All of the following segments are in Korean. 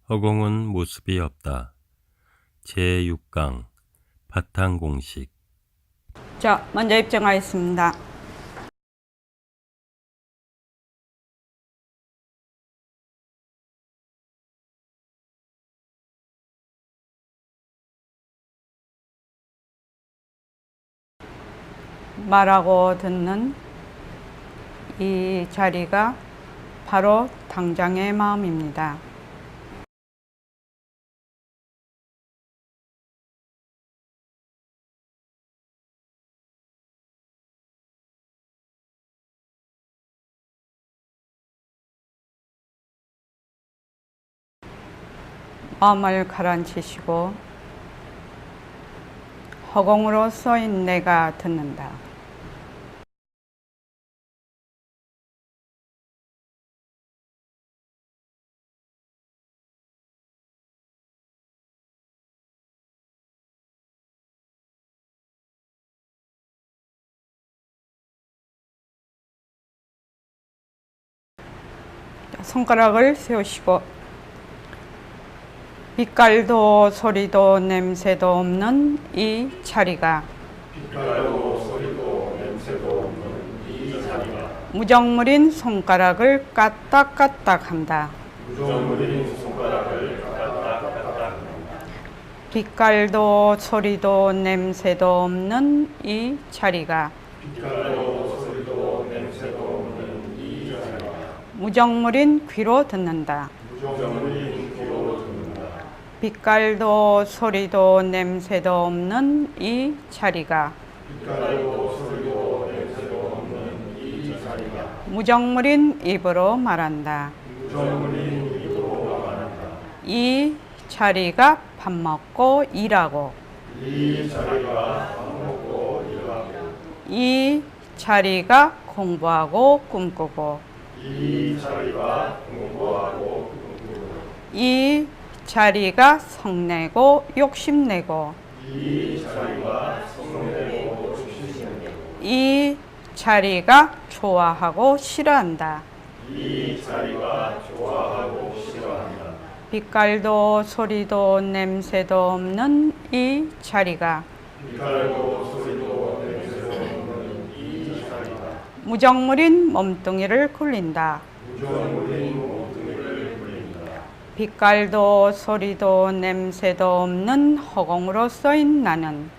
허공은 모습이 없다. 제6강 바탕공식. 자, 먼저 입장하겠습니다. 말하고 듣는 이 자리가 바로 당장의 마음입니다. 마음을 가라앉히시고 허공으로 쏘인 내가 듣는다. 손가락을 세우시고 빛깔도 소리도 냄새도 없는 이 자리가 무정물인 손가락을 까딱까딱한다. 빛깔도 소리도 냄새도 없는 이 자리가 무정물인 귀로 듣는다. 빛깔도 소리도 냄새도 없는 이 자리가 무정물인 입으로 말한다. 이 자리가 밥 먹고 일하고 이 자리가 공부하고 꿈꾸고 이 자리가 성내고 욕심내고 이 자리가 좋아하고 싫어한다. 빛깔도 소리도 냄새도 없는 이 자리가 무정물인 몸뚱이를 굴린다. 빛깔도 소리도 냄새도 없는 허공으로 쏘인 나는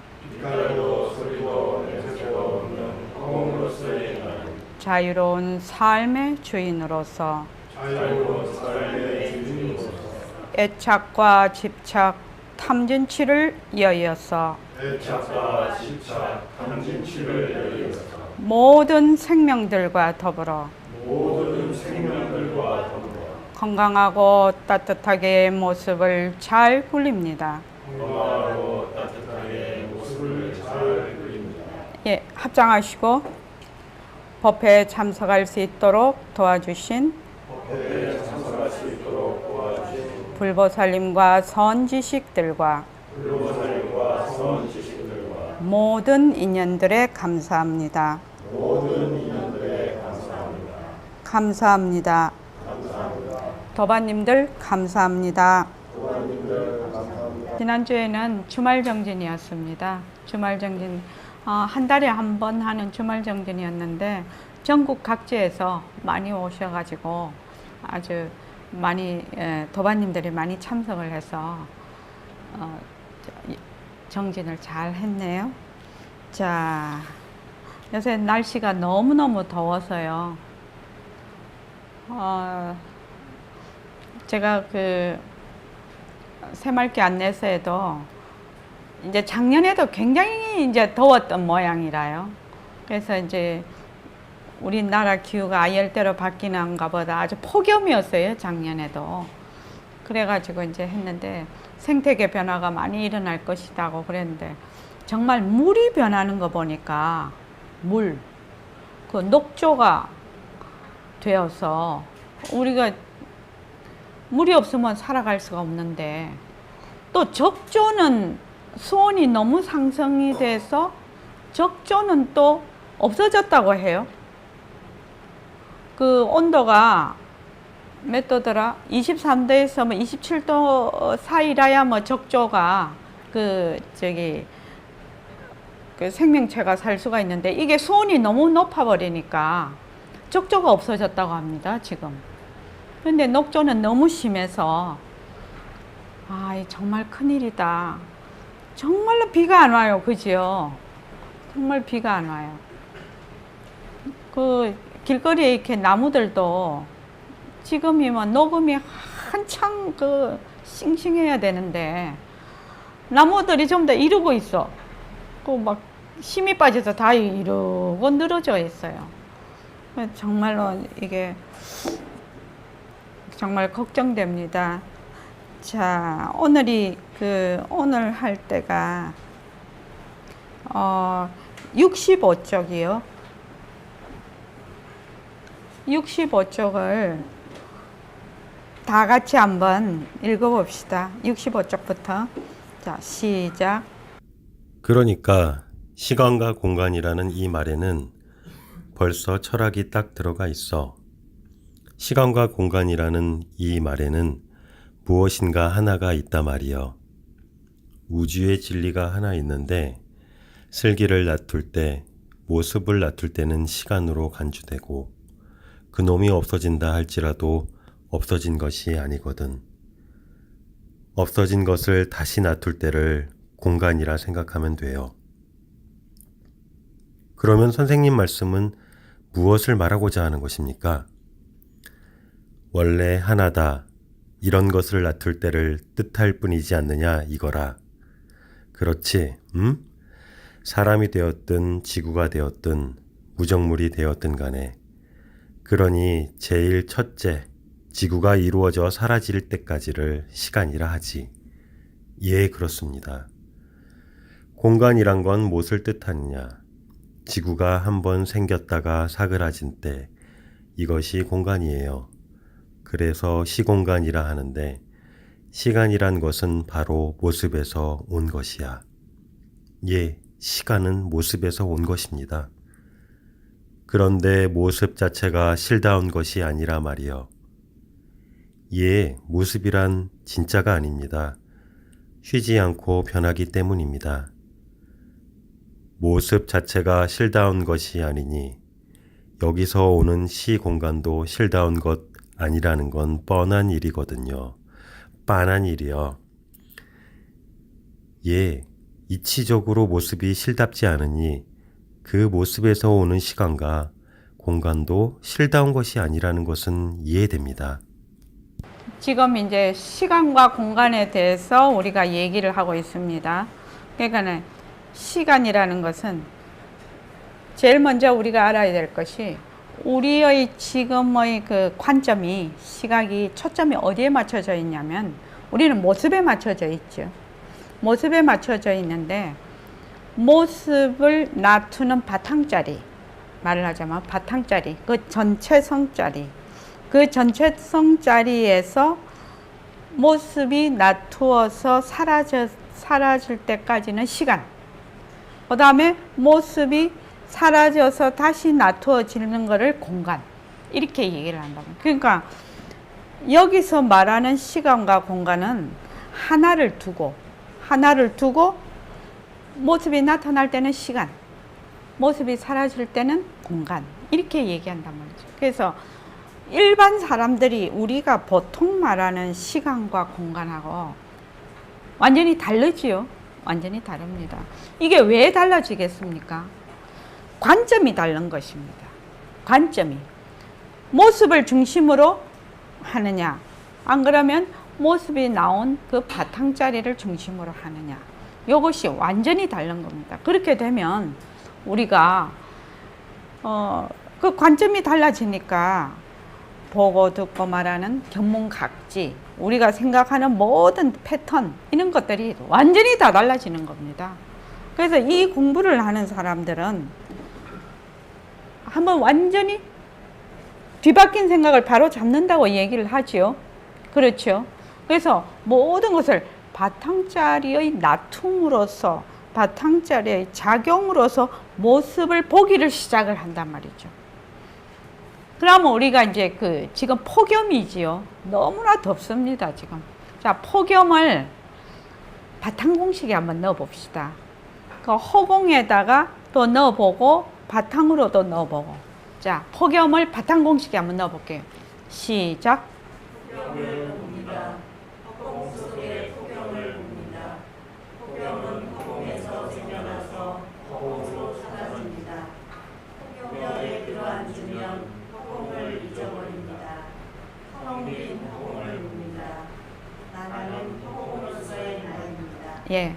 자유로운 삶의 주인으로서 애착과 집착, 탐진치를 여의어서 모든 생명들과 더불어 건강하고 따뜻하게 모습을 잘 굴립니다. 예, 합장하시고 법회에 참석할 수 있도록 도와주신 불보살님과 선지식들과 모든 인연들에 감사합니다. 감사합니다. 도반님들 감사합니다. 지난주에는 주말정진이었습니다. 주말정진 한 달에 한 번 하는 주말정진이었는데 전국 각지에서 많이 오셔가지고 아주 많이 도반님들이 많이 참석을 해서 정진을 잘 했네요. 자, 요새 날씨가 너무너무 더워서요. 제가 그 새mar기 안내서에도 이제 작년에도 굉장히 이제 더웠던 모양이라요. 그래서 이제 우리나라 기후가 아열대로 바뀌는가 보다 아주 폭염이었어요, 작년에도. 그래가지고 이제 했는데 생태계 변화가 많이 일어날 것이라고 그랬는데 정말 물이 변하는 거 보니까 그 녹조가 되어서 우리가 물이 없으면 살아갈 수가 없는데 또 적조는 수온이 너무 상승이 돼서 적조는 또 없어졌다고 해요. 그 온도가 몇 도더라? 23도에서 뭐 27도 사이라야 뭐 적조가 그 생명체가 살 수가 있는데, 이게 수온이 너무 높아 버리니까 적조가 없어졌다고 합니다, 지금. 근데 녹조는 너무 심해서 정말 큰일이다. 정말로 비가 안 와요, 그지요? 정말 비가 안 와요. 그 길거리에 이렇게 나무들도 지금이면 녹음이 한창 싱싱해야 되는데 나무들이 좀 더 이르고 있어. 막 힘이 빠져서 다 이러고 늘어져 있어요. 정말로 이게 정말 걱정됩니다. 자, 오늘 할 때가 65쪽이요. 65쪽을 다 같이 한번 읽어봅시다. 65쪽부터. 자, 시작. 그러니까 시간과 공간이라는 이 말에는 벌써 철학이 딱 들어가 있어. 시간과 공간이라는 이 말에는 무엇인가 하나가 있다 말이여. 우주의 진리가 하나 있는데 슬기를 낮출 때, 모습을 낮출 때는 시간으로 간주되고 그놈이 없어진다 할지라도 없어진 것이 아니거든. 없어진 것을 다시 낮출 때를 공간이라 생각하면 돼요. 그러면 선생님 말씀은 무엇을 말하고자 하는 것입니까? 원래 하나다, 이런 것을 낮출 때를 뜻할 뿐이지 않느냐 이거라. 그렇지, 사람이 되었든 지구가 되었든 무정물이 되었든 간에, 그러니 제일 첫째 지구가 이루어져 사라질 때까지를 시간이라 하지. 예, 그렇습니다. 공간이란 건 무엇을 뜻하느냐? 지구가 한번 생겼다가 사그라진 때, 이것이 공간이에요. 그래서 시공간이라 하는데, 시간이란 것은 바로 모습에서 온 것이야. 예, 시간은 모습에서 온 것입니다. 그런데 모습 자체가 실다운 것이 아니라 말이요. 예, 모습이란 진짜가 아닙니다. 쉬지 않고 변하기 때문입니다. 모습 자체가 실다운 것이 아니니 여기서 오는 시 공간도 실다운 것 아니라는 건 뻔한 일이거든요. 빤한 일이요. 예, 이치적으로 모습이 실답지 않으니 그 모습에서 오는 시간과 공간도 실다운 것이 아니라는 것은 이해됩니다. 지금 이제 시간과 공간에 대해서 우리가 얘기를 하고 있습니다. 그러니까 시간이라는 것은 제일 먼저 우리가 알아야 될 것이, 우리의 지금의 그 관점이, 시각이, 초점이 어디에 맞춰져 있냐면 우리는 모습에 맞춰져 있죠. 모습에 맞춰져 있는데, 모습을 나투는 바탕자리, 말을 하자면 바탕자리, 그 전체성자리, 그 전체성자리에서 모습이 나투어서 사라질 때까지는 시간, 그 다음에 모습이 사라져서 다시 나투어지는 것을 공간, 이렇게 얘기를 한다고. 그러니까 여기서 말하는 시간과 공간은 하나를 두고 모습이 나타날 때는 시간, 모습이 사라질 때는 공간, 이렇게 얘기한단 말이죠. 그래서 일반 사람들이 우리가 보통 말하는 시간과 공간하고 완전히 다르지요. 완전히 다릅니다. 이게 왜 달라지겠습니까? 관점이 다른 것입니다. 관점이. 모습을 중심으로 하느냐, 안 그러면 모습이 나온 그 바탕자리를 중심으로 하느냐, 이것이 완전히 다른 겁니다. 그렇게 되면 우리가 그 관점이 달라지니까 보고 듣고 말하는 견문각지, 우리가 생각하는 모든 패턴, 이런 것들이 완전히 다 달라지는 겁니다. 그래서 이 공부를 하는 사람들은 한번 완전히 뒤바뀐 생각을 바로 잡는다고 얘기를 하지요. 그렇죠. 그래서 모든 것을 바탕자리의 나툼으로써, 바탕자리의 작용으로서 모습을 보기를 시작을 한단 말이죠. 그러면 우리가 이제 지금 폭염이지요. 너무나 덥습니다, 지금. 자, 폭염을 바탕 공식에 한번 넣어 봅시다. 그 허공에다가 또 넣어보고 바탕으로도 넣어보고. 자, 폭염을 바탕 공식에 한번 넣어 볼게요. 시작. 폭염을 봅니다. 허공 속에 폭염을 봅니다. 폭염은 허공에서 생겨나서 허공으로 사라집니다. 폭염에 들어앉으면 허공을 잊어버립니다. 텅 빈 허공을 봅니다. 나는 허공으로서의 나입니다. 예,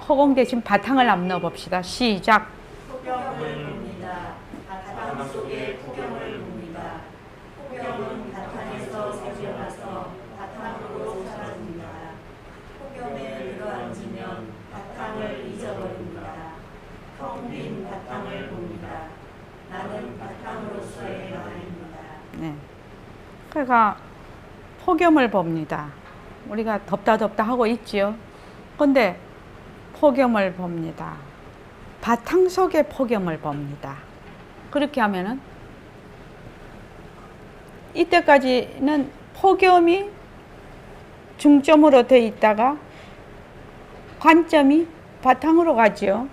허공 대신 바탕을 한번 넣어 봅시다. 시작. 폭염을 봅니다. 바탕 속에 폭염을 봅니다. 폭염은 바탕에서 생겨나서 바탕으로 사라집니다. 폭염에 들어앉으면 바탕을 잊어버립니다. 텅 빈 바탕을 봅니다. 나는 바탕으로서의 나입니다. 네. 그러니까 폭염을 봅니다. 우리가 덥다 덥다 하고 있지요. 근데 폭염을 봅니다. 바탕 속에 폭염을 봅니다. 그렇게 하면은 이때까지는 폭염이 중점으로 돼 있다가 관점이 바탕으로 가지요.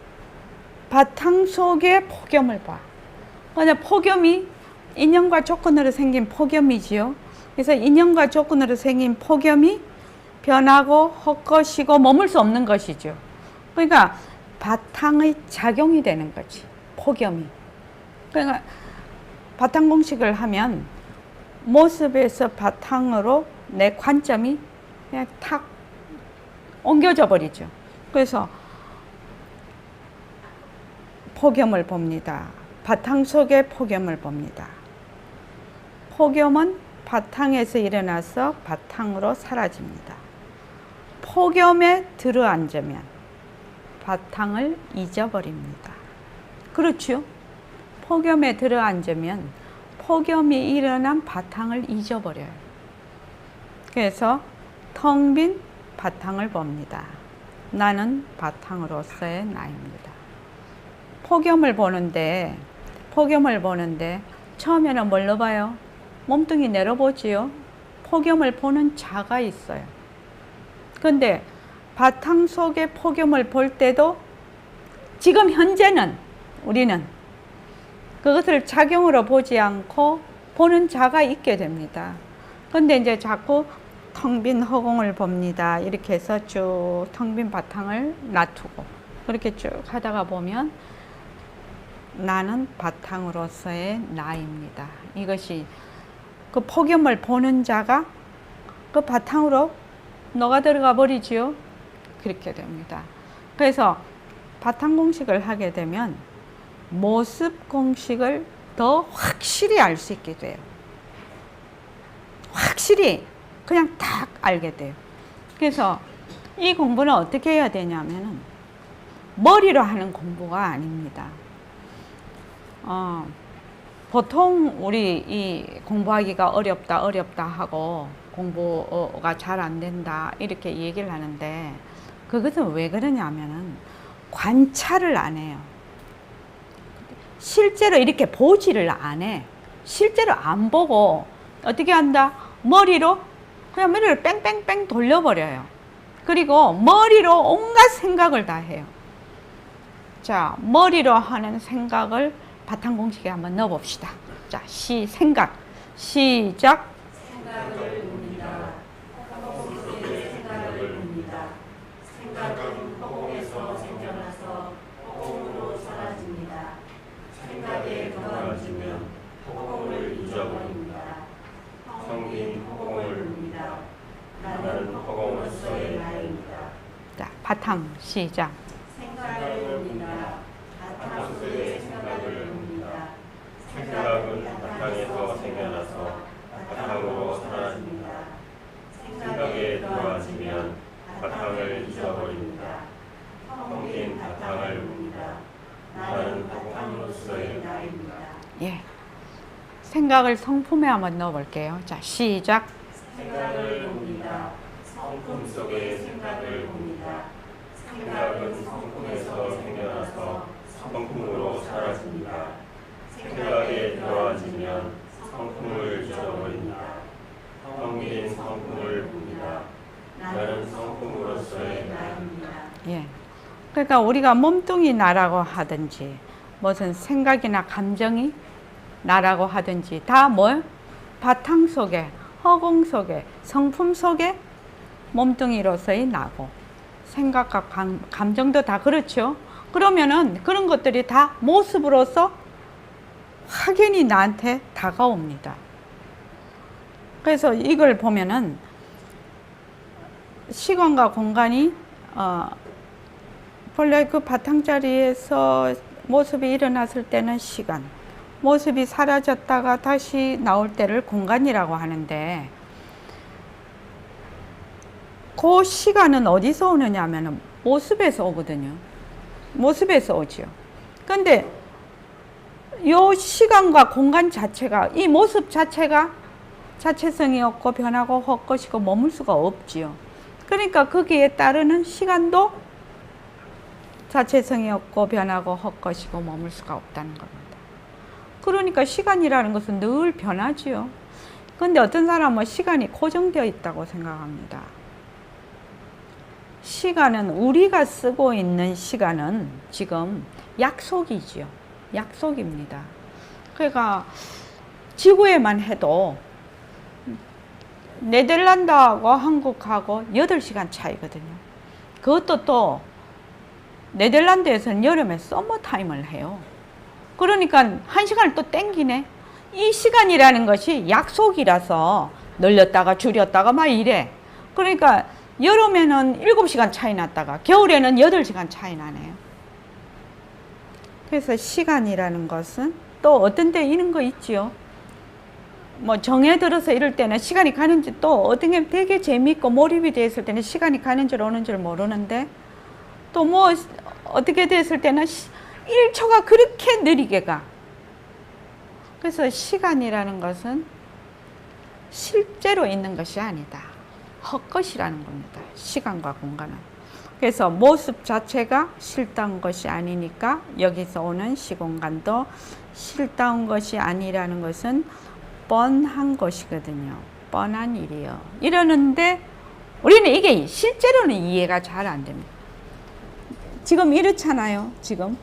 바탕 속에 폭염을 봐. 근데 폭염이 인연과 조건으로 생긴 폭염이지요. 그래서 인연과 조건으로 생긴 폭염이 변하고 헛것이고 머물 수 없는 것이죠. 그러니까 바탕의 작용이 되는 거지, 폭염이. 그러니까 바탕 공식을 하면 모습에서 바탕으로 내 관점이 그냥 탁 옮겨져 버리죠. 그래서 폭염을 봅니다. 바탕 속에 폭염을 봅니다. 폭염은 바탕에서 일어나서 바탕으로 사라집니다. 폭염에 들어앉으면 바탕을 잊어버립니다. 그렇죠? 폭염에 들어앉으면 폭염이 일어난 바탕을 잊어버려요. 그래서 텅 빈 바탕을 봅니다. 나는 바탕으로서의 나입니다. 폭염을 보는데 처음에는 뭘로 봐요? 몸뚱이 내려보지요. 폭염을 보는 자가 있어요. 근데 바탕 속에 폭염을 볼 때도 지금 현재는 우리는 그것을 작용으로 보지 않고 보는 자가 있게 됩니다. 근데 이제 자꾸 텅 빈 허공을 봅니다. 이렇게 해서 쭉 텅 빈 바탕을 놔두고 그렇게 쭉 하다가 보면 나는 바탕으로서의 나입니다. 이것이 그 폭염을 보는 자가 그 바탕으로 녹아 들어가 버리지요. 그렇게 됩니다. 그래서 바탕 공식을 하게 되면 모습 공식을 더 확실히 알 수 있게 돼요. 확실히 그냥 딱 알게 돼요. 그래서 이 공부는 어떻게 해야 되냐면은 머리로 하는 공부가 아닙니다. 보통 우리 이 공부하기가 어렵다 하고 공부가 잘 안 된다 이렇게 얘기를 하는데 그것은 왜 그러냐면은 관찰을 안 해요. 실제로 이렇게 보지를 안 해. 실제로 안 보고 어떻게 한다? 머리로 그냥 머리를 뺑뺑뺑 돌려버려요. 그리고 머리로 온갖 생각을 다 해요. 자, 머리로 하는 생각을 바탕 공식에 한번 넣어봅시다. 자, 생각. 시작. 생각을 봅니다. 허공 속에 생각을 봅니다. 생각은 허공에서 생겨나서 허공으로 사라집니다. 생각에 들어앉으면 허공을 잊어버립니다. 텅 빈 허공을 봅니다. 나는 허공으로서의 나입니다. 자, 바탕. 시작. 생각을 봅니다. 바탕 속에 생각을 봅니다. 생각은 바탕에서 생겨나서 바탕으로 사라집니다. 생각에 들어앉으면 바탕을 잊어버립니다. 텅 빈 바탕을 봅니다. 나는 바탕으로서의 나입니다. 예. 생각을 성품에 한번 넣어볼게요. 자, 시작. 생각을 봅니다. 성품 속에 생각을 봅니다. 생각은 성품에서 생겨나서 성품으로 사라집니다. 생각에 들어앉으면 성품을 잊어버린다. 성긴 성품을 봅니다. 나는 성품으로서의 나입니다. 예. 그러니까 우리가 몸뚱이 나라고 하든지 무슨 생각이나 감정이 나라고 하든지 다 뭘? 바탕 속에, 허공 속에, 성품 속에 몸뚱이로서의 나고 생각과 감정도 다 그렇죠. 그러면은 그런 것들이 다 모습으로서 확연히 나한테 다가옵니다. 그래서 이걸 보면은 시간과 공간이 본래 그 바탕자리에서 모습이 일어났을 때는 시간, 모습이 사라졌다가 다시 나올 때를 공간이라고 하는데, 그 시간은 어디서 오느냐 하면 모습에서 오거든요. 모습에서 오죠. 근데 요 시간과 공간 자체가, 이 모습 자체가 자체성이 없고 변하고 헛것이고 머물 수가 없지요. 그러니까 거기에 따르는 시간도 자체성이 없고 변하고 헛것이고 머물 수가 없다는 겁니다. 그러니까 시간이라는 것은 늘 변하지요. 근데 어떤 사람은 시간이 고정되어 있다고 생각합니다. 시간은, 우리가 쓰고 있는 시간은 지금 약속이지요. 약속입니다. 그러니까 지구에만 해도 네덜란드하고 한국하고 8시간 차이거든요. 그것도 또 네덜란드에서는 여름에 서머타임을 해요. 그러니까 1시간을 또 땡기네. 이 시간이라는 것이 약속이라서 늘렸다가 줄였다가 막 이래. 그러니까 여름에는 7시간 차이 났다가 겨울에는 8시간 차이 나네요. 그래서 시간이라는 것은 또 어떤 데 이런 거 있지요. 뭐 정에 들어서 이럴 때는 시간이 가는지, 또 어떤 게 되게 재미있고 몰입이 되었을 때는 시간이 가는 줄 오는 줄 모르는데, 또 뭐 어떻게 됐을 때는 1초가 그렇게 느리게 가. 그래서 시간이라는 것은 실제로 있는 것이 아니다. 헛것이라는 겁니다. 시간과 공간은. 그래서 모습 자체가 실다운 것이 아니니까 여기서 오는 시공간도 실다운 것이 아니라는 것은 뻔한 것이거든요. 뻔한 일이요. 이러는데 우리는 이게 실제로는 이해가 잘 안 됩니다. 지금 이렇잖아요. 지금.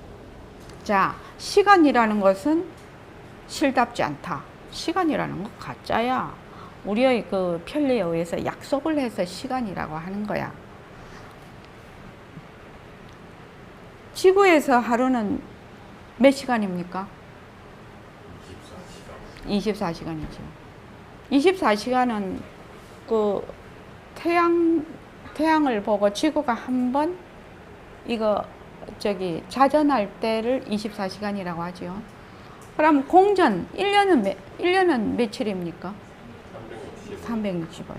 자, 시간이라는 것은 실답지 않다. 시간이라는 건 가짜야. 우리의 그 편리에 의해서 약속을 해서 시간이라고 하는 거야. 지구에서 하루는 몇 시간입니까? 24시간이죠. 24시간은 그 태양을 보고 지구가 한 번 자전할 때를 24시간이라고 하죠. 그럼 공전 1년은 며칠입니까? 365일.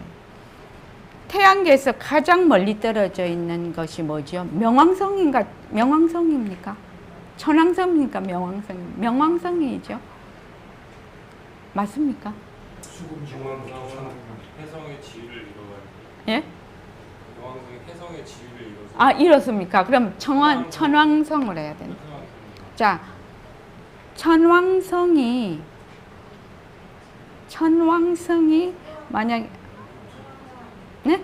태양계에서 가장 멀리 떨어져 있는 것이 뭐죠? 명왕성입니까? 천왕성입니까? 명왕성이죠. 맞습니까? 해성의 지위를 이뤄가지고. 예? 명왕성이 해성의 지위를 이뤄서. 아, 이렇습니까? 그럼 천왕성을 해야 되나? 자, 천왕성이 만약, 네?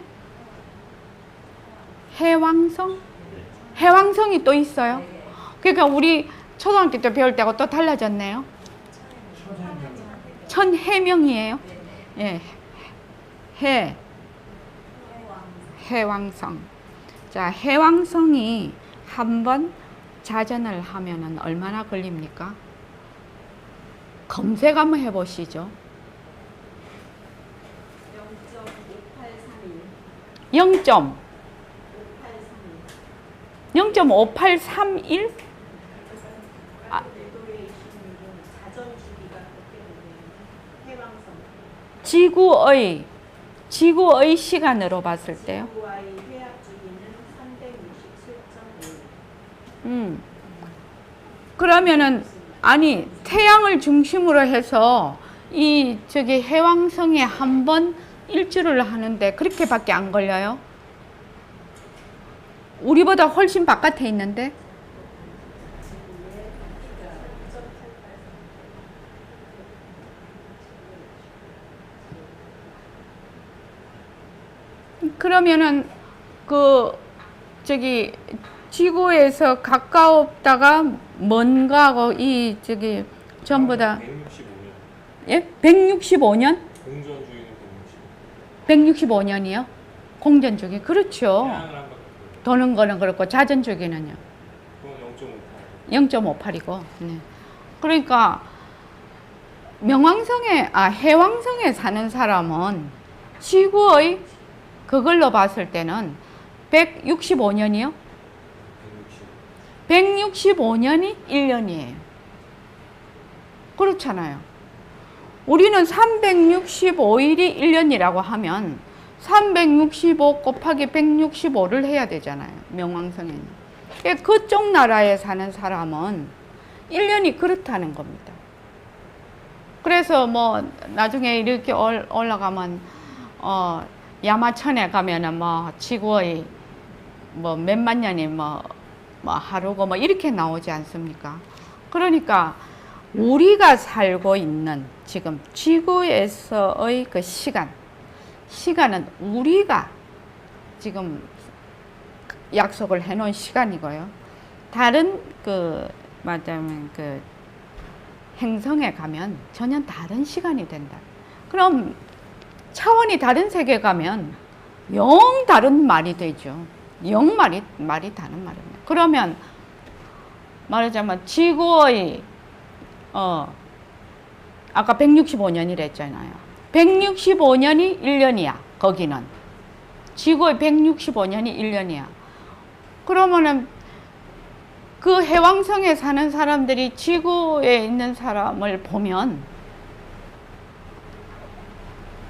해왕성이 또 있어요. 그러니까 우리 초등학교 때 배울 때하고 또 달라졌네요. 천해명이에요. 예. 해왕성. 자, 해왕성이 한 번 자전을 하면은 얼마나 걸립니까? 검색 한번 해보시죠. 0.5831? 아, 지구의 시간으로 봤을 때요. 그러면은 아니 태양을 중심으로 해서 해왕성에 한 번 일주를 하는데 그렇게밖에 안 걸려요? 우리보다 훨씬 바깥에 있는데? 그러면은 지구에서 가까웠다가 먼가고 전부 다 165년. 예? 165년? 공전 주기는 165. 165년이요? 공전 주기. 그렇죠. 태양을 한 바퀴 도는 거는 그렇고 자전 주기는요. 그건 0.58. 0.58이고. 네. 그러니까 해왕성에 사는 사람은 지구의 그걸로 봤을 때는 165년이요? 165년이 1년이에요. 그렇잖아요. 우리는 365일이 1년이라고 하면 365 곱하기 165를 해야 되잖아요. 명왕성에는. 그쪽 나라에 사는 사람은 1년이 그렇다는 겁니다. 그래서 뭐 나중에 이렇게 올라가면 야마천에 가면은 뭐 지구의 뭐 몇만 년이 뭐 하루고 뭐 이렇게 나오지 않습니까? 그러니까 우리가 살고 있는 지금 지구에서의 그 시간은 우리가 지금 약속을 해놓은 시간이고요. 다른 말하자면 행성에 가면 전혀 다른 시간이 된다. 그럼 차원이 다른 세계에 가면 영 다른 말이 되죠. 영 말이 다른 말입니다. 그러면 말하자면 지구의 아까 165년이랬잖아요. 165년이 1년이야. 거기는 지구의 165년이 1년이야. 그러면은 그 해왕성에 사는 사람들이 지구에 있는 사람을 보면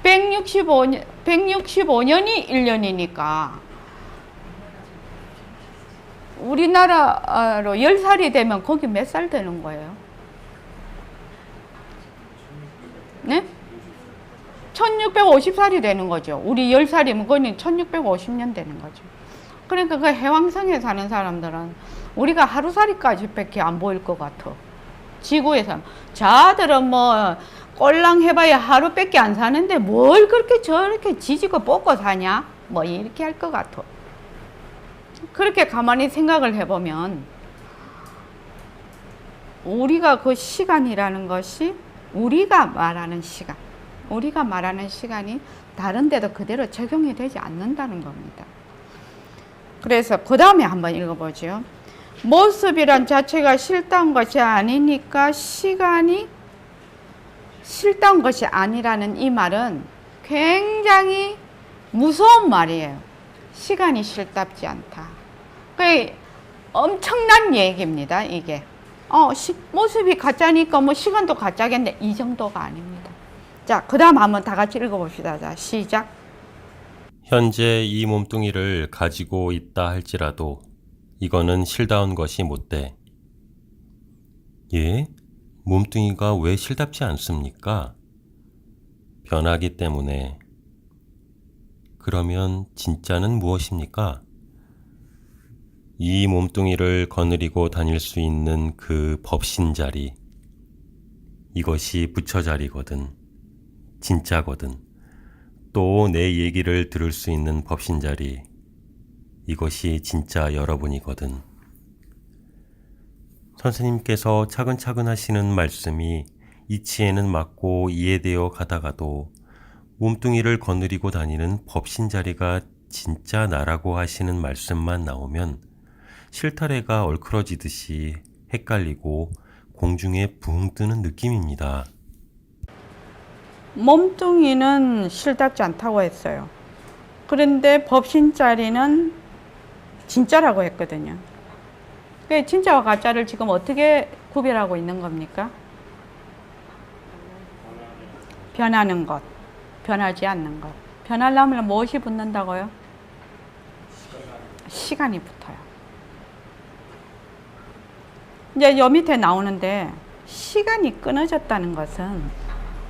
165년이 1년이니까 우리나라로 10살이 되면 거기 몇 살 되는 거예요? 네? 1650살이 되는 거죠. 우리 10살이면 그거는 1650년 되는 거죠. 그러니까 그 해왕성에 사는 사람들은 우리가 하루살이까지 밖에 안 보일 것 같아. 지구에서. 자들은 뭐 꼴랑 해봐야 하루밖에 안 사는데 뭘 그렇게 저렇게 지지고 뻗고 사냐? 뭐 이렇게 할 것 같아. 그렇게 가만히 생각을 해보면 우리가 그 시간이라는 것이 우리가 말하는 시간이 다른 데도 그대로 적용이 되지 않는다는 겁니다. 그래서 그 다음에 한번 읽어보죠. 모습이란 자체가 싫다는 것이 아니니까 시간이 싫다는 것이 아니라는 이 말은 굉장히 무서운 말이에요. 시간이 싫답지 않다. 그게 엄청난 얘기입니다. 이게 모습이 가짜니까 뭐 시간도 가짜겠네, 이 정도가 아닙니다. 자, 그 다음 한번 다 같이 읽어봅시다. 자, 시작. 현재 이 몸뚱이를 가지고 있다 할지라도 이거는 실다운 것이 못돼. 예? 몸뚱이가 왜 실답지 않습니까? 변하기 때문에. 그러면 진짜는 무엇입니까? 이 몸뚱이를 거느리고 다닐 수 있는 그 법신자리. 이것이 부처자리거든. 진짜거든. 또 내 얘기를 들을 수 있는 법신자리. 이것이 진짜 여러분이거든. 선생님께서 차근차근 하시는 말씀이 이치에는 맞고 이해되어 가다가도 몸뚱이를 거느리고 다니는 법신자리가 진짜 나라고 하시는 말씀만 나오면 실타래가 얼크러지듯이 헷갈리고 공중에 붕 뜨는 느낌입니다. 몸뚱이는 실답지 않다고 했어요. 그런데 법신자리는 진짜라고 했거든요. 진짜와 가짜를 지금 어떻게 구별하고 있는 겁니까? 변하는 것, 변하지 않는 것. 변하려면 무엇이 붙는다고요? 시간이 붙어요. 이제 요 밑에 나오는데 시간이 끊어졌다는 것은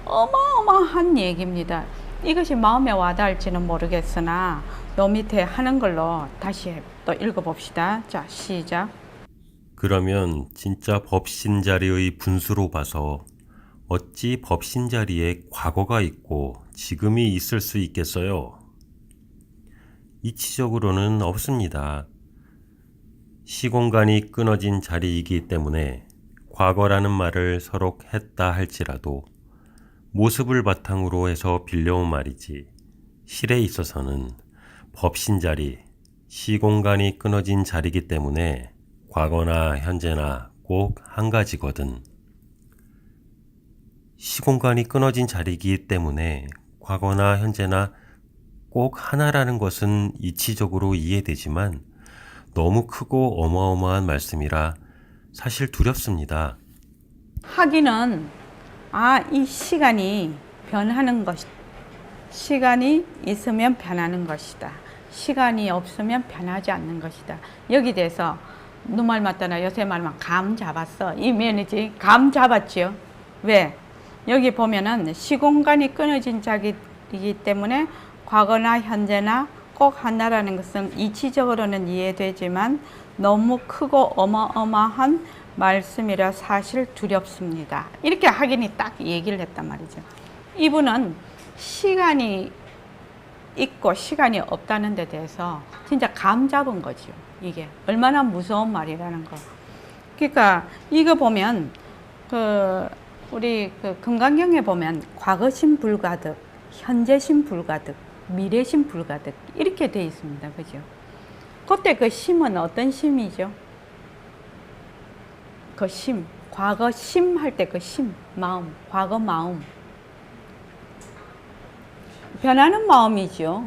어마어마한 얘기입니다. 이것이 마음에 와닿을지는 모르겠으나 요 밑에 하는 걸로 다시 또 읽어봅시다. 자, 시작. 그러면 진짜 법신자리의 분수로 봐서 어찌 법신자리에 과거가 있고 지금이 있을 수 있겠어요? 이치적으로는 없습니다. 시공간이 끊어진 자리이기 때문에 과거라는 말을 서로 했다 할지라도 모습을 바탕으로 해서 빌려온 말이지 실에 있어서는 법신자리, 시공간이 끊어진 자리이기 때문에 과거나 현재나 꼭 한 가지거든. 시공간이 끊어진 자리이기 때문에 과거나 현재나 꼭 하나라는 것은 이치적으로 이해되지만 너무 크고 어마어마한 말씀이라 사실 두렵습니다. 하기는 이 시간이 변하는 것이다. 시간이 있으면 변하는 것이다. 시간이 없으면 변하지 않는 것이다. 여기 대해서 누말 맞다나 요새 말만 감 잡았어. 이 면이지. 감 잡았지요. 왜? 여기 보면은 시공간이 끊어진 자기이기 때문에 과거나 현재나 꼭 하나라는 것은 이치적으로는 이해되지만 너무 크고 어마어마한 말씀이라 사실 두렵습니다. 이렇게 하긴이 딱 얘기를 했단 말이죠. 이분은 시간이 있고 시간이 없다는 데 대해서 진짜 감 잡은 거죠. 이게 얼마나 무서운 말이라는 거. 그러니까 이거 보면 우리 금강경에 보면 과거심 불가득, 현재심 불가득, 미래심 불가득 이렇게 돼 있습니다. 그죠? 그때 그 심은 어떤 심이죠? 그 심, 과거 심 할 때 그 심, 마음, 과거 마음. 변하는 마음이죠.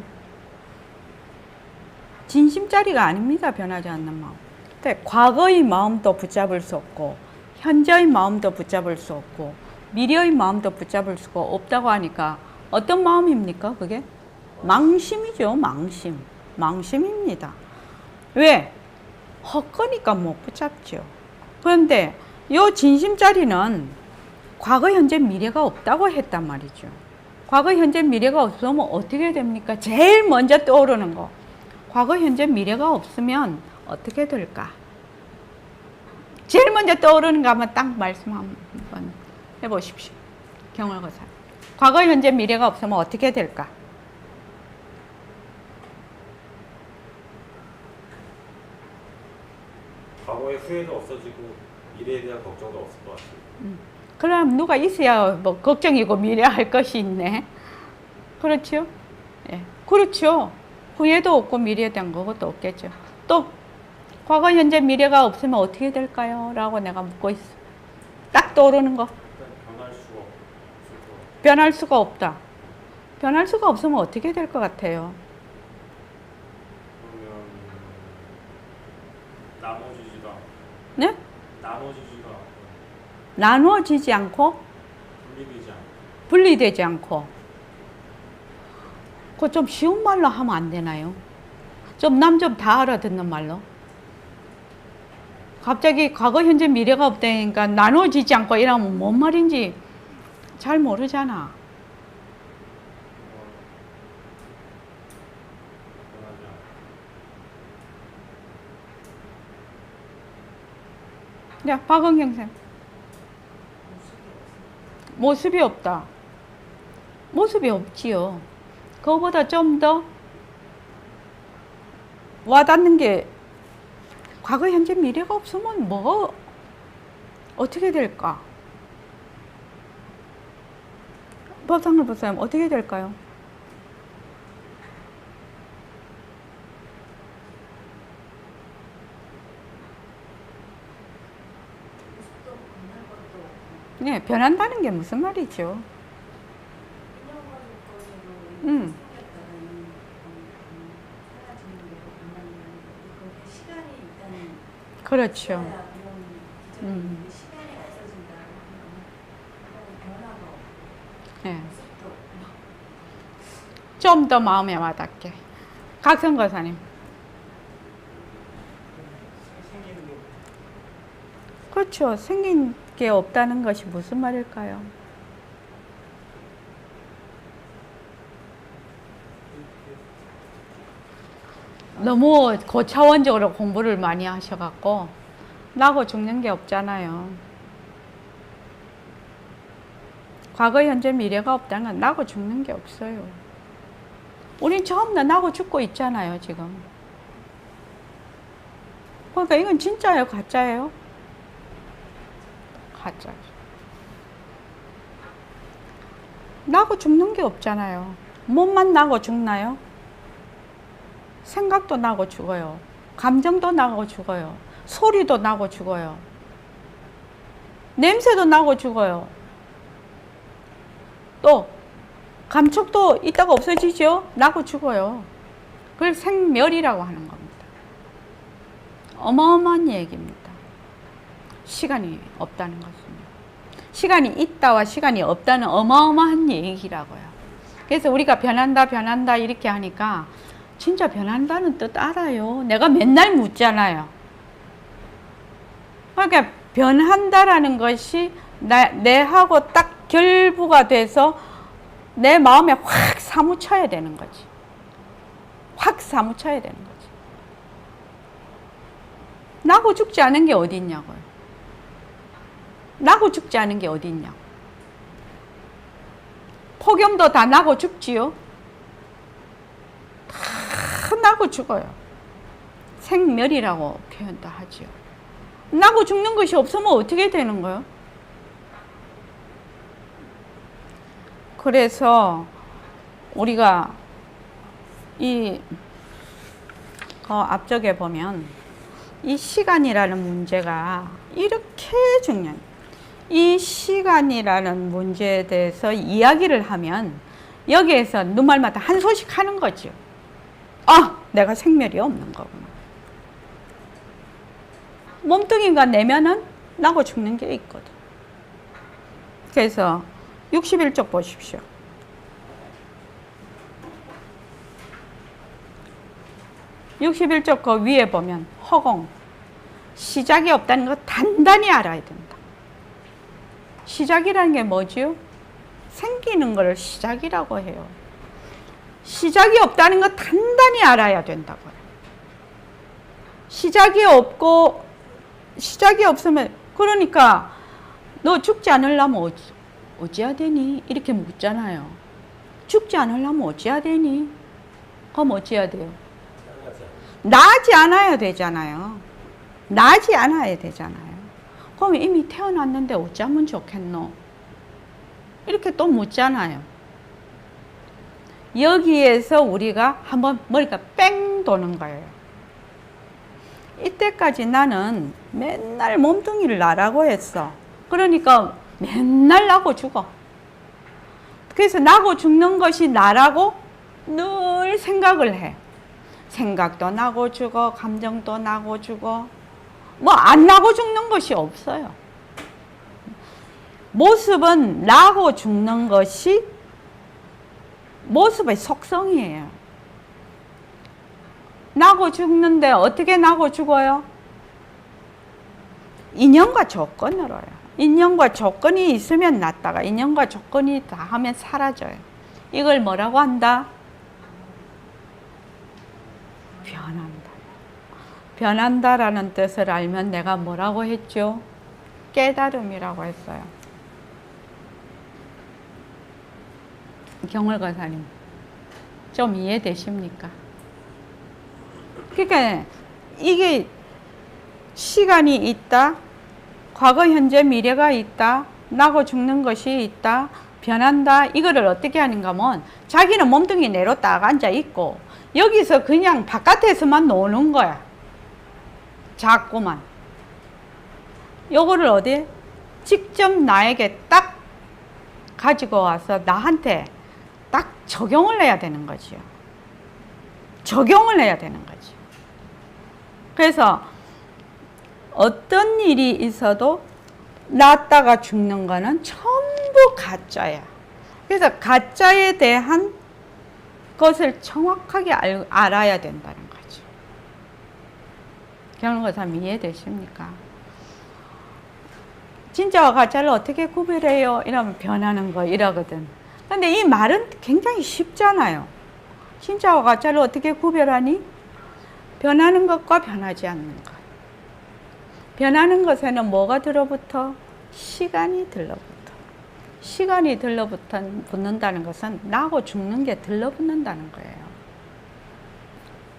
진심짜리가 아닙니다. 변하지 않는 마음. 근데 과거의 마음도 붙잡을 수 없고 현재의 마음도 붙잡을 수 없고 미래의 마음도 붙잡을 수가 없다고 하니까 어떤 마음입니까? 그게? 망심이죠. 망심. 망심입니다. 왜? 헛거니까 못 붙잡죠. 그런데 이 진심짜리는 과거, 현재, 미래가 없다고 했단 말이죠. 과거, 현재, 미래가 없으면 어떻게 됩니까? 제일 먼저 떠오르는 거. 과거, 현재, 미래가 없으면 어떻게 될까? 제일 먼저 떠오르는 거 한번 딱 말씀 한번 해보십시오. 경월거사. 과거, 현재, 미래가 없으면 어떻게 될까? 과거의 후회도 없어지고 미래에 대한 걱정도 없을 것 같습니다. 그럼 누가 있어야 뭐 걱정이고 미래할 것이 있네. 그렇죠? 예, 그렇죠. 후회도 없고 미래에 대한 것도 없겠죠. 또 과거, 현재, 미래가 없으면 어떻게 될까요? 라고 내가 묻고 있어. 딱 떠오르는 거. 변할 수가 없을 것 같아요. 변할 수가 없다. 변할 수가 없으면 어떻게 될 것 같아요? 그러면 나눠지지가 않고 네? 나눠지지가 않고 나누어지지 않고 분리되지 않고 분리되지 않고. 그거 좀 쉬운 말로 하면 안 되나요? 좀 남 좀 다 알아듣는 말로. 갑자기 과거, 현재, 미래가 없다니까 나누어지지 않고 이러면 뭔 말인지 잘 모르잖아. 변하지 않고 야, 박은경 쌤. 모습이 없다. 모습이 없지요. 그거보다 좀 더 와닿는 게 과거, 현재, 미래가 없으면 뭐 어떻게 될까? 법상을 보세요. 어떻게 될까요? 네, 변한다는 게 무슨 말이죠? 그렇죠. 네. 좀 더 마음에 와닿게. 각성거사님. 그렇죠. 생긴 게 없다는 것이 무슨 말일까요? 너무 고차원적으로 공부를 많이 하셔갖고 나고 죽는 게 없잖아요. 과거, 현재, 미래가 없다는 건 나고 죽는 게 없어요. 우린 전부 다 나고 죽고 있잖아요, 지금. 그러니까 이건 진짜예요, 가짜예요? 가짜. 나고 죽는 게 없잖아요. 몸만 나고 죽나요? 생각도 나고 죽어요. 감정도 나고 죽어요. 소리도 나고 죽어요. 냄새도 나고 죽어요. 또 감촉도 있다가 없어지죠? 나고 죽어요. 그걸 생멸이라고 하는 겁니다. 어마어마한 얘기입니다. 시간이 없다는 것은. 시간이 있다와 시간이 없다는 어마어마한 얘기라고요. 그래서 우리가 변한다 이렇게 하니까 진짜 변한다는 뜻 알아요. 내가 맨날 묻잖아요. 그러니까 변한다라는 것이 내하고 딱 결부가 돼서 내 마음에 확 사무쳐야 되는 거지. 확 사무쳐야 되는 거지. 나고 죽지 않은 게 어디 있냐고요. 나고 죽지 않은 게 어디 있냐고. 폭염도 다 나고 죽지요. 다 나고 죽어요. 생멸이라고 표현도 하지요. 나고 죽는 것이 없으면 어떻게 되는 거예요? 그래서 우리가 이 앞쪽에 보면 이 시간이라는 문제가 이렇게 중요해요. 이 시간이라는 문제에 대해서 이야기를 하면 여기에서 눈말마다 한 소식 하는 거죠. 아, 내가 생멸이 없는 거구나. 몸뚱이가 내면은 나고 죽는 게 있거든. 그래서 61쪽 보십시오. 61쪽 그 위에 보면 허공. 시작이 없다는 거 단단히 알아야 된다. 시작이라는 게 뭐지요? 생기는 걸 시작이라고 해요. 시작이 없다는 거 단단히 알아야 된다고요. 시작이 없으면, 그러니까 너 죽지 않으려면 어찌해야 되니? 이렇게 묻잖아요. 죽지 않으려면 어찌해야 되니? 그럼 어찌해야 돼요? 나지 않아야 되잖아요. 나지 않아야 되잖아요. 그럼 이미 태어났는데 어쩌면 좋겠노? 이렇게 또 묻잖아요. 여기에서 우리가 한번 머리가 뺑 도는 거예요. 이때까지 나는 맨날 몸뚱이를 나라고 했어. 그러니까 맨날 나고 죽어. 그래서 나고 죽는 것이 나라고 늘 생각을 해. 생각도 나고 죽어, 감정도 나고 죽어. 뭐 안 나고 죽는 것이 없어요. 모습은 나고 죽는 것이 모습의 속성이에요. 나고 죽는데 어떻게 나고 죽어요? 인연과 조건으로요. 인연과 조건이 있으면 낫다가 인연과 조건이 다 하면 사라져요. 이걸 뭐라고 한다? 변한다. 변한다라는 뜻을 알면 내가 뭐라고 했죠? 깨달음이라고 했어요. 경월 권사님, 좀 이해되십니까? 그러니까 이게 시간이 있다, 과거, 현재, 미래가 있다, 나고 죽는 것이 있다, 변한다. 이거를 어떻게 하는가 하면 자기는 몸뚱이 내로 딱 앉아 있고 여기서 그냥 바깥에서만 노는 거야. 자꾸만. 요거를 어디 직접 나에게 딱 가지고 와서 나한테 딱 적용을 해야 되는 거지요. 적용을 해야 되는 거지. 그래서 어떤 일이 있어도 났다가 죽는 거는 전부 가짜야. 그래서 가짜에 대한 것을 정확하게 알아야 된다는 거죠. 경험고삼 이해되십니까? 진짜와 가짜를 어떻게 구별해요? 이러면 변하는 거 이러거든. 근데 이 말은 굉장히 쉽잖아요. 진짜와 가짜를 어떻게 구별하니? 변하는 것과 변하지 않는 것. 변하는 것에는 뭐가 들어붙어? 시간이 들러붙어. 시간이 들러붙는다는 것은 나고 죽는 게 들러붙는다는 거예요.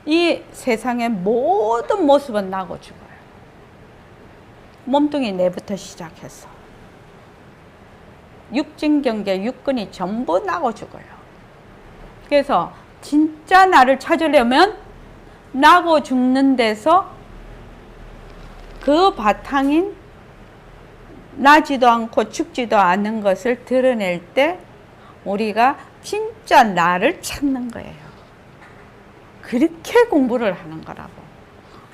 이 세상의 모든 모습은 나고 죽어요. 몸뚱이 내부터 시작해서 육진경계 육근이 전부 나고 죽어요. 그래서 진짜 나를 찾으려면 나고 죽는 데서 그 바탕인 나지도 않고 죽지도 않는 것을 드러낼 때 우리가 진짜 나를 찾는 거예요. 그렇게 공부를 하는 거라고.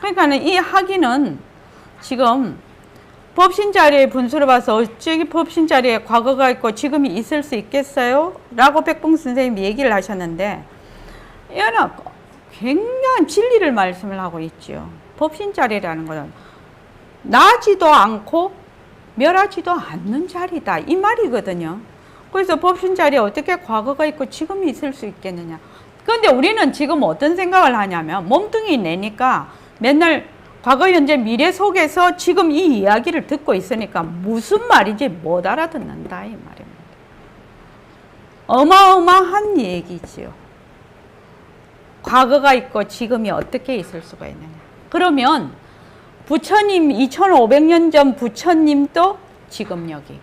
그러니까 이 학위는 지금 법신 자리의 분수를 봐서 어찌 법신 자리에 과거가 있고 지금이 있을 수 있겠어요? 라고 백봉 선생님이 얘기를 하셨는데 얘는 굉장한 진리를 말씀을 하고 있죠. 법신 자리라는 것은 나지도 않고 멸하지도 않는 자리다 이 말이거든요. 그래서 법신 자리에 어떻게 과거가 있고 지금이 있을 수 있겠느냐. 그런데 우리는 지금 어떤 생각을 하냐면 몸뚱이 내니까 맨날 과거, 현재, 미래 속에서 지금 이 이야기를 듣고 있으니까 무슨 말인지 못 알아듣는다 이 말입니다. 어마어마한 얘기지요. 과거가 있고 지금이 어떻게 있을 수가 있느냐. 그러면 부처님 2500년 전 부처님도 지금 여기,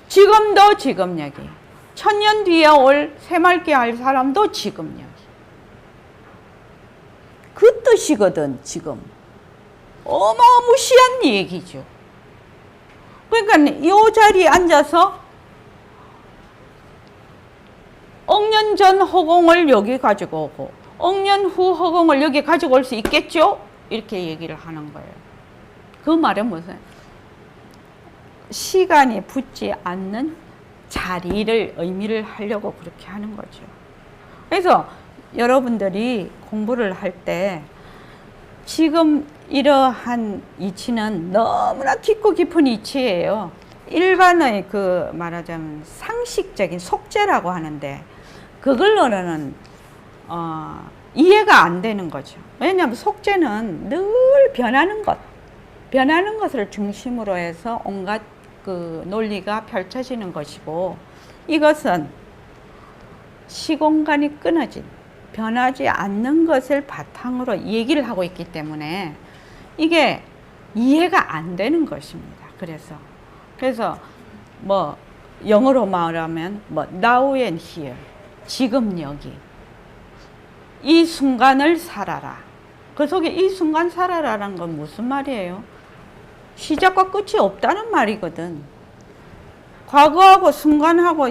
지금도 지금 여기, 1000년 뒤에 올 새맑게 할 사람도 지금 여기. 그 뜻이거든 지금. 어마무시한 얘기죠. 그러니까 이 자리에 앉아서 억년 전 허공을 여기 가지고 오고 억년 후 허공을 여기 가지고 올 수 있겠죠? 이렇게 얘기를 하는 거예요. 그 말은 무슨 시간이 붙지 않는 자리를 의미를 하려고 그렇게 하는 거죠. 그래서 여러분들이 공부를 할 때 지금 이러한 이치는 너무나 깊고 깊은 이치예요. 일반의 그 말하자면 상식적인 속죄라고 하는데 그걸로는 이해가 안 되는 거죠. 왜냐하면 속죄는 늘 변하는 것을 중심으로 해서 온갖 그 논리가 펼쳐지는 것이고 이것은 시공간이 끊어진 변하지 않는 것을 바탕으로 얘기를 하고 있기 때문에 이게 이해가 안 되는 것입니다. 그래서 뭐 영어로 말하면 뭐 now and here, 지금 여기, 이 순간을 살아라. 그 속에 이 순간 살아라라는 건 무슨 말이에요? 시작과 끝이 없다는 말이거든. 과거하고 순간하고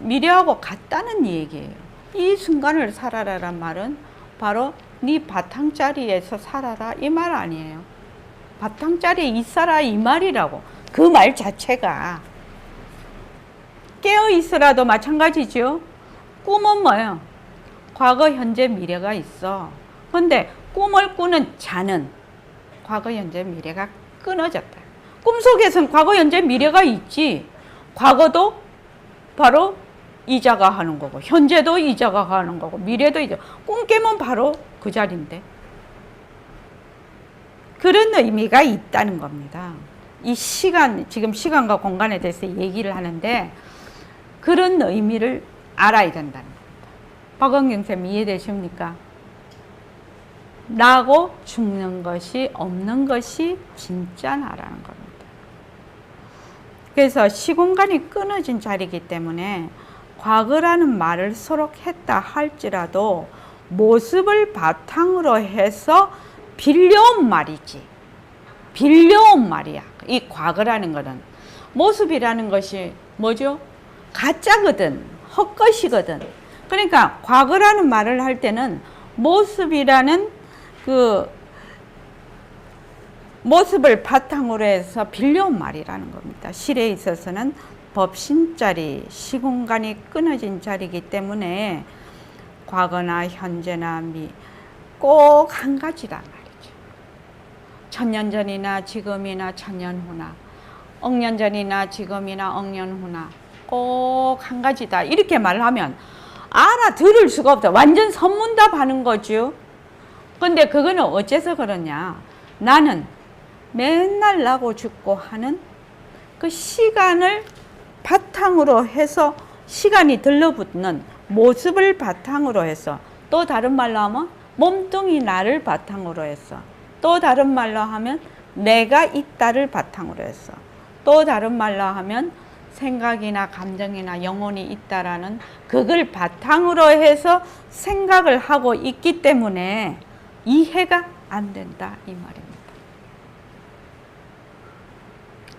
미래하고 같다는 얘기예요. 이 순간을 살아라란 말은 바로 네 바탕자리에서 살아라 이 말 아니에요. 바탕자리에 있어라 이 말이라고. 그 말 자체가 깨어 있으라도 마찬가지죠. 꿈은 뭐예요? 과거, 현재, 미래가 있어. 근데 꿈을 꾸는 자는 과거, 현재, 미래가 끊어졌다. 꿈속에서는 과거, 현재, 미래가 있지. 과거도 바로 이자가 하는 거고 현재도 이자가 하는 거고 미래도 이자. 꿈 깨면 바로 그 자리인데 그런 의미가 있다는 겁니다. 이 시간, 지금 시간과 공간에 대해서 얘기를 하는데 그런 의미를 알아야 된다는 겁니다. 박원경 쌤 이해되십니까? 나고 죽는 것이 없는 것이 진짜 나라는 겁니다. 그래서 시공간이 끊어진 자리이기 때문에 과거라는 말을 서로 했다 할지라도 모습을 바탕으로 해서 빌려온 말이지. 빌려온 말이야. 이 과거라는 거는. 모습이라는 것이 뭐죠? 가짜거든. 헛것이거든. 그러니까 과거라는 말을 할 때는 모습이라는 그 모습을 바탕으로 해서 빌려온 말이라는 겁니다. 실에 있어서는 법신자리, 시공간이 끊어진 자리이기 때문에 과거나 현재나 꼭 한 가지란 말이죠. 1000년 전이나 지금이나 1000년 후나 억년 전이나 지금이나 억년 후나 꼭 한 가지다. 이렇게 말하면 알아들을 수가 없다. 완전 선문답 하는 거죠. 근데 그거는 어째서 그러냐. 나는 맨날 나고 죽고 하는 그 시간을 바탕으로 해서 시간이 들러붙는 모습을 바탕으로 해서 또 다른 말로 하면 몸뚱이 나를 바탕으로 해서, 또 다른 말로 하면 내가 있다를 바탕으로 해서, 또 다른 말로 하면 생각이나 감정이나 영혼이 있다라는 그걸 바탕으로 해서 생각을 하고 있기 때문에 이해가 안 된다 이 말입니다.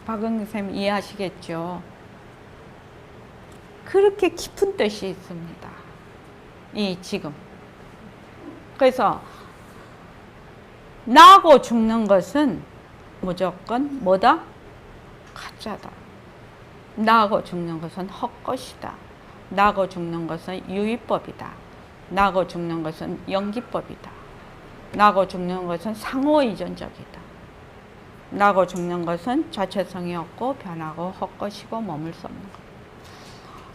박은경 선생님 이해하시겠죠? 그렇게 깊은 뜻이 있습니다. 이 지금. 그래서 나고 죽는 것은 무조건 뭐다? 가짜다. 나고 죽는 것은 헛것이다. 나고 죽는 것은 유의법이다. 나고 죽는 것은 연기법이다. 나고 죽는 것은 상호이전적이다. 나고 죽는 것은 자체성이 없고 변하고 헛것이고 머물 수 없는 것.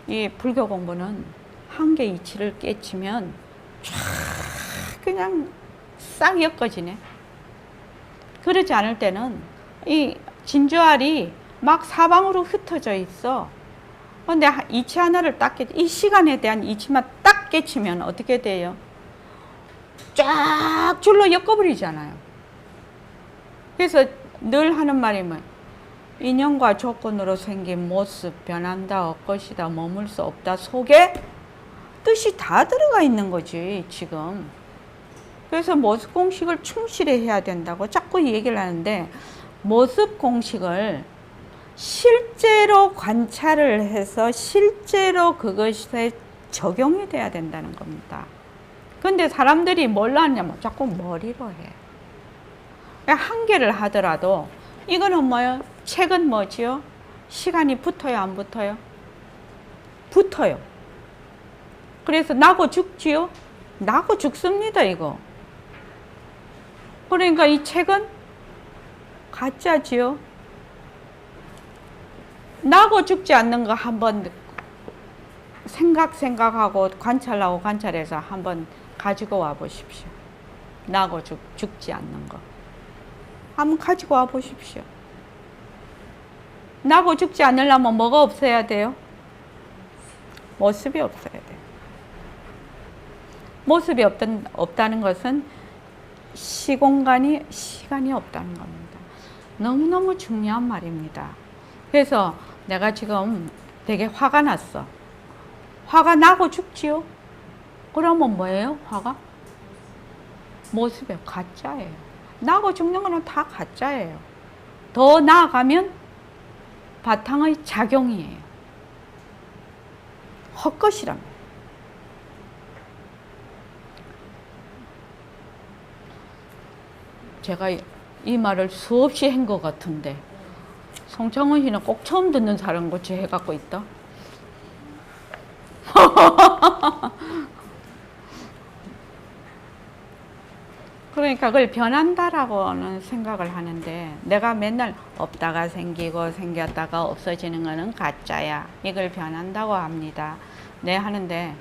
이 불교 공부는 한계 이치를 깨치면 쫙 그냥 싹 엮어지네. 그렇지 않을 때는 이 진주알이 막 사방으로 흩어져 있어. 근데 이치 하나를 딱 깨, 이 시간에 대한 이치만 딱 깨치면 어떻게 돼요? 쫙 줄로 엮어버리잖아요. 그래서 늘 하는 말이 뭐 인연과 조건으로 생긴 모습, 변한다, 엇것이다, 머물 수 없다 속에 뜻이 다 들어가 있는 거지 지금. 그래서 모습 공식을 충실히 해야 된다고 자꾸 얘기를 하는데, 모습 공식을 실제로 관찰을 해서 실제로 그것에 적용이 돼야 된다는 겁니다. 근데 사람들이 뭘로 하냐면 자꾸 머리로 해. 한계를 하더라도 이거는 뭐예요? 책은 뭐지요? 시간이 붙어요, 안 붙어요? 붙어요. 그래서 나고 죽지요? 나고 죽습니다, 이거. 그러니까 이 책은 가짜지요? 나고 죽지 않는 거 한번 생각하고 관찰하고 관찰해서 한번 가지고 와 보십시오. 나고 죽지 않는 거. 한번 가지고 와 보십시오. 나고 죽지 않으려면 뭐가 없어야 돼요? 모습이 없어야 돼요. 모습이 없다는 것은 시간이 없다는 겁니다. 너무너무 중요한 말입니다. 그래서 내가 지금 되게 화가 났어. 화가 나고 죽지요? 그러면 뭐예요? 화가? 모습이 가짜예요. 나고 죽는 거는 다 가짜예요. 더 나아가면 바탕의 작용이에요. 헛것이랍니다. 제가 이 말을 수없이 한 것 같은데 송창훈 씨는 꼭 처음 듣는 사람 같이 해갖고 있다. 그러니까 그걸 변한다라고는 생각을 하는데, 내가 맨날 없다가 생기고 생겼다가 없어지는 거는 가짜야, 이걸 변한다고 합니다. 네, 하는데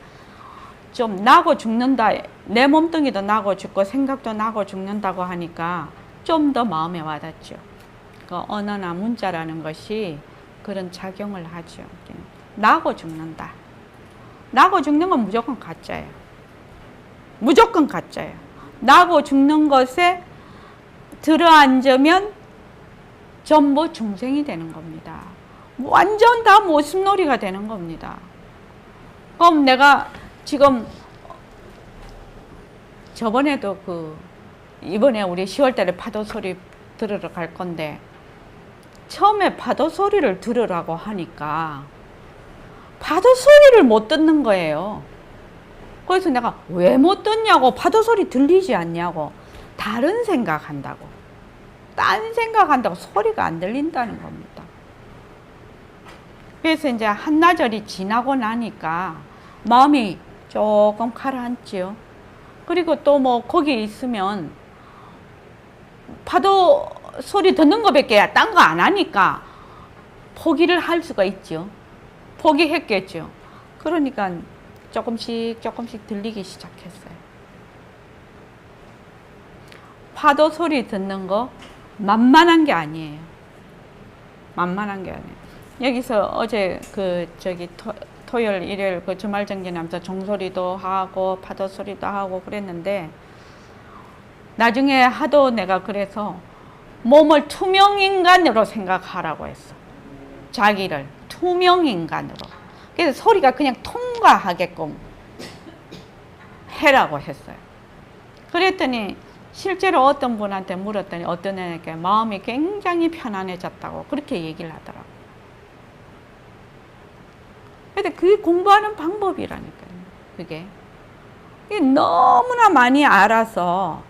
좀 나고 죽는다, 내 몸뚱이도 나고 죽고 생각도 나고 죽는다고 하니까 좀 더 마음에 와닿죠. 그 언어나 문자라는 것이 그런 작용을 하죠. 나고 죽는다. 나고 죽는 건 무조건 가짜예요. 무조건 가짜예요. 나고 죽는 것에 들어앉으면 전부 중생이 되는 겁니다. 완전 다 모습놀이가 되는 겁니다. 그럼 내가 지금 저번에도 이번에 우리 10월달에 파도 소리 들으러 갈 건데, 처음에 파도 소리를 들으라고 하니까 파도 소리를 못 듣는 거예요. 그래서 내가 왜 못 듣냐고, 파도 소리 들리지 않냐고, 다른 생각한다고, 딴 생각한다고 소리가 안 들린다는 겁니다. 그래서 이제 한나절이 지나고 나니까 마음이 조금 가라앉지요. 그리고 또 뭐 거기 있으면 파도 소리 듣는 거밖에 딴 거 안 하니까 포기를 할 수가 있죠. 포기했겠죠. 그러니까 조금씩 들리기 시작했어요. 파도 소리 듣는 거 만만한 게 아니에요. 만만한 게 아니에요. 여기서 어제 토요일, 일요일 그 주말 정기하면서 종소리도 하고 파도 소리도 하고 그랬는데 나중에 하도 내가 그래서 몸을 투명인간으로 생각하라고 했어. 자기를 투명인간으로. 그래서 소리가 그냥 통과하게끔 해라고 했어요. 그랬더니 실제로 어떤 분한테 물었더니 어떤 애에게 마음이 굉장히 편안해졌다고 그렇게 얘기를 하더라고요. 근데 그게 공부하는 방법이라니까요. 그게 너무나 많이 알아서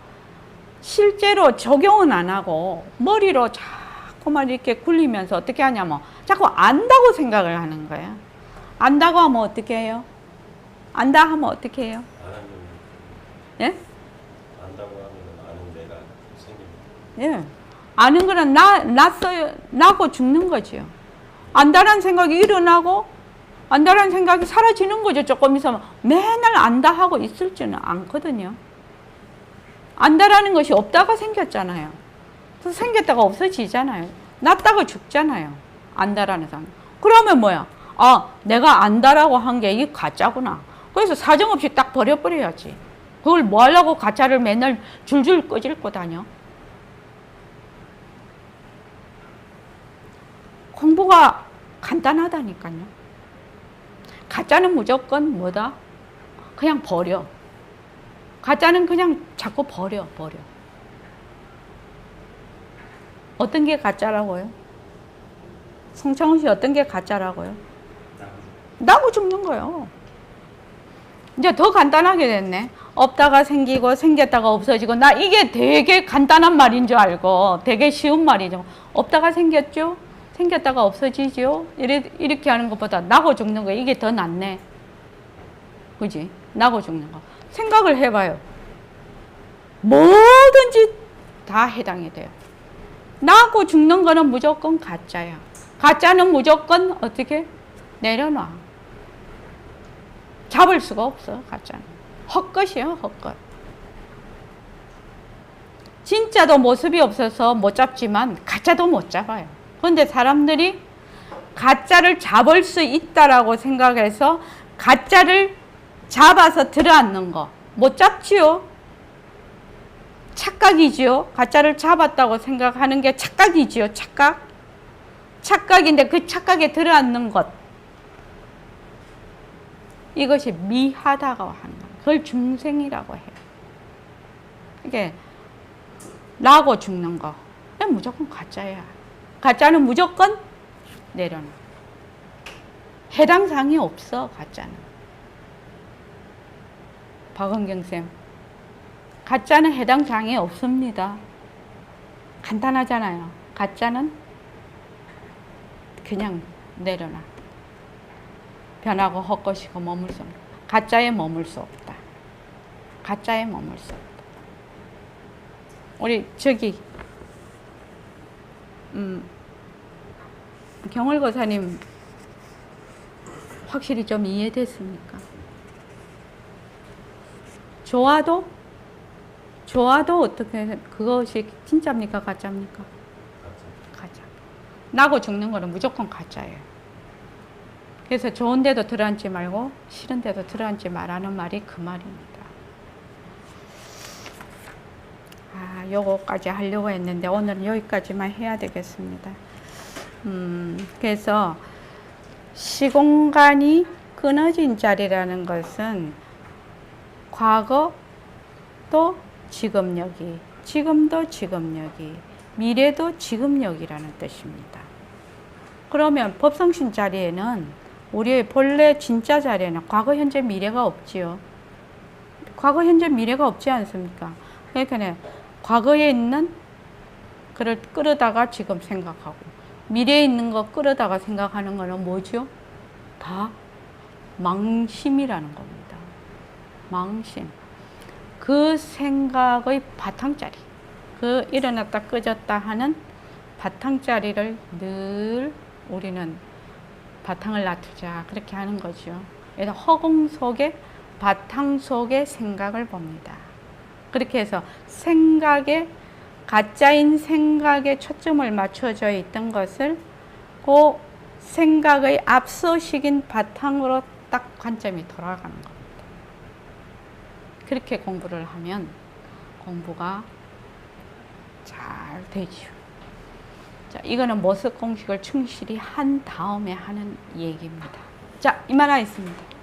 실제로 적용은 안 하고 머리로 자꾸만 이렇게 굴리면서 어떻게 하냐면 자꾸 안다고 생각을 하는 거예요. 안다고 하면 어떻게 해요? 안다 하면 어떻게 해요? 안 하면 예? 안다고 하면 아는 데가 생깁니다. 예. 아는 거는 나고 죽는 거지요. 안다라는 생각이 일어나고 안다라는 생각이 사라지는 거죠. 조금 있으면 맨날 안다 하고 있을지는 않거든요. 안다라는 것이 없다가 생겼잖아요. 그래서 생겼다가 없어지잖아요. 났다가 죽잖아요. 안다라는 생각. 그러면 뭐야? 아, 내가 안다라고 한 게 이게 가짜구나. 그래서 사정없이 딱 버려버려야지. 그걸 뭐 하려고 가짜를 맨날 줄줄 끄집고 다녀? 공부가 간단하다니까요. 가짜는 무조건 뭐다? 그냥 버려. 가짜는 그냥 자꾸 버려. 어떤 게 가짜라고요? 송창훈 씨 어떤 게 가짜라고요? 나고 죽는 거예요. 이제 더 간단하게 됐네. 없다가 생기고 생겼다가 없어지고 나 이게 되게 간단한 말인 줄 알고 되게 쉬운 말이죠. 없다가 생겼죠? 생겼다가 없어지죠? 이렇게 하는 것보다 나고 죽는 거 이게 더 낫네. 그지? 나고 죽는 거. 생각을 해봐요. 뭐든지 다 해당이 돼요. 나고 죽는 거는 무조건 가짜야. 가짜는 무조건 어떻게? 내려놔. 잡을 수가 없어, 가짜는. 헛것이에요, 헛것. 진짜도 모습이 없어서 못 잡지만 가짜도 못 잡아요. 그런데 사람들이 가짜를 잡을 수 있다라고 생각해서 가짜를 잡아서 들어앉는 거 못 잡지요. 착각이지요. 가짜를 잡았다고 생각하는 게 착각이지요. 착각인데 그 착각에 들어앉는 것, 이것이 미하다고 하는 거예요. 그걸 중생이라고 해요. 이게 나고 죽는 거 무조건 가짜야. 가짜는 무조건 내려놔. 해당 사항이 없어, 가짜는. 박은경쌤, 가짜는 해당 사항이 없습니다. 간단하잖아요. 가짜는 그냥 내려놔. 변하고 헛것이고 머물 수 없다. 가짜에 머물 수 없다. 가짜에 머물 수 없다. 우리 저기 경월고사님 확실히 좀 이해됐습니까? 좋아도 어떻게 그것이 진짜입니까? 가짜입니까? 가짜. 나고 죽는 거는 무조건 가짜예요. 그래서 좋은 데도 들어앉지 말고 싫은 데도 들어앉지 말라는 말이 그 말입니다. 요거까지 하려고 했는데 오늘은 여기까지만 해야 되겠습니다. 그래서 시공간이 끊어진 자리라는 것은 과거도 지금여기, 지금도 지금여기, 미래도 지금여기라는 뜻입니다. 그러면 법성신 자리에는 우리의 본래 진짜 자리에는 과거, 현재, 미래가 없지요. 과거, 현재, 미래가 없지 않습니까? 그러니까 과거에 있는 그를 끌어다가 지금 생각하고 미래에 있는 거 끌어다가 생각하는 거는 뭐죠? 다 망심이라는 겁니다. 망심. 그 생각의 바탕자리, 그 일어났다 꺼졌다 하는 바탕자리를 늘 우리는 바탕을 놔두자 그렇게 하는 거죠. 그래서 허공 속에 바탕 속에 생각을 봅니다. 그렇게 해서 생각에 가짜인 생각에 초점을 맞춰져 있던 것을 그 생각의 앞서식인 바탕으로 딱 관점이 돌아가는 겁니다. 그렇게 공부를 하면 공부가 잘 되죠. 자, 이거는 모습 공식을 충실히 한 다음에 하는 얘기입니다. 자, 이만하겠습니다.